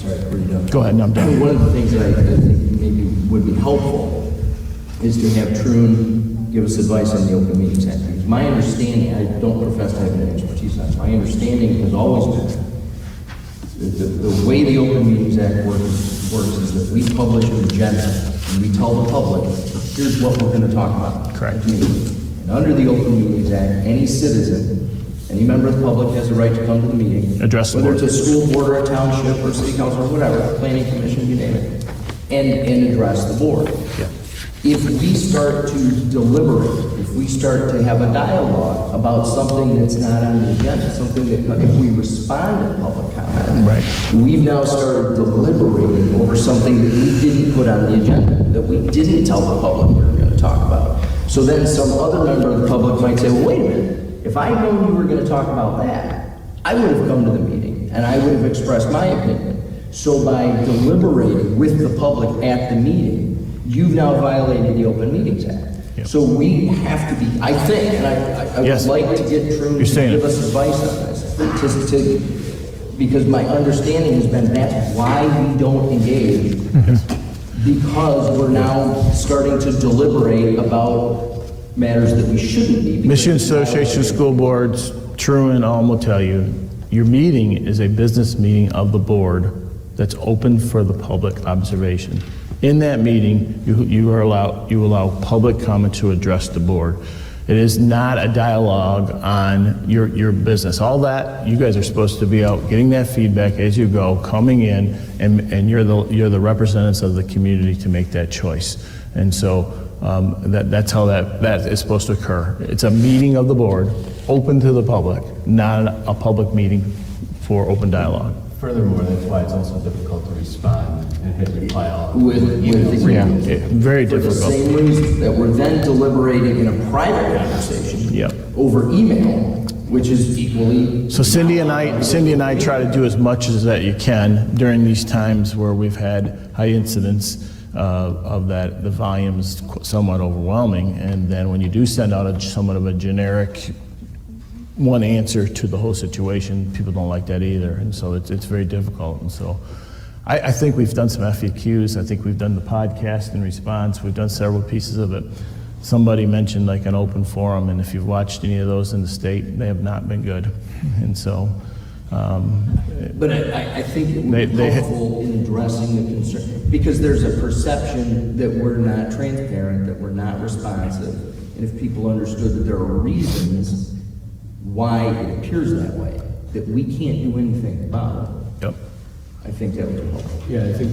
sorry, before you Go ahead, no, I'm done. One of the things that I think maybe would be helpful is to have Troon give us advice on the Open Meetings Act. Because my understanding, I don't profess to have any expertise on it, my understanding has always been the way the Open Meetings Act works is that we publish an agenda and we tell the public, here's what we're going to talk about. Correct. And under the Open Meetings Act, any citizen, any member of the public has a right to come to the meeting. Address the whether board. it's a school board or a township or city council or whatever, planning commission, you name it, and address the board. Yeah. If we start to deliberate, if we start to have a dialogue about something that's not on the agenda, something that if we respond to public comment, Right. we've now started deliberating over something that we didn't put on the agenda, that we didn't tell the public we were going to talk about. So then some other member of the public might say, well, wait a minute, if I'd known you were going to talk about that, I would have come to the meeting and I would have expressed my opinion. So by deliberating with the public at the meeting, you've now violated the Open Meetings Act. Yep. So we have to be, I think, and I Yes. would like to get Troon to give us advice on this, because my understanding has been that's why we don't engage, because we're now starting to deliberate about matters that we shouldn't be. Michigan Association of School Boards, True and all will tell you, your meeting is a business meeting of the board that's open for the public observation. In that meeting, you allow public comment to address the board. It is not a dialogue on your business. All that, you guys are supposed to be out getting that feedback as you go, coming in, and you're the representatives of the community to make that choice. And so that's how that is supposed to occur. It's a meeting of the board, open to the public, not a public meeting for open dialogue. Furthermore, that's why it's also difficult to respond and hit reply all. Very For the difficult. same reason that we're then deliberating in a private conversation Yep. over email, which is equally. So Cindy and I try to do as much as that you can during these times where we've had high incidents of that. The volume is somewhat overwhelming, and then when you do send out somewhat of a generic one answer to the whole situation, people don't like that either, and so it's very difficult. And so I think we've done some FAQs. I think we've done the podcast in response. We've done several pieces of it. Somebody mentioned like an open forum, and if you've watched any of those in the state, they have not been good. And so But I think it would be helpful in addressing the concern, because there's a perception that we're not transparent, that we're not responsive, and if people understood that there are reasons why it appears that way, that we can't do anything about it, Yep. I think that would be helpful. Yeah, I think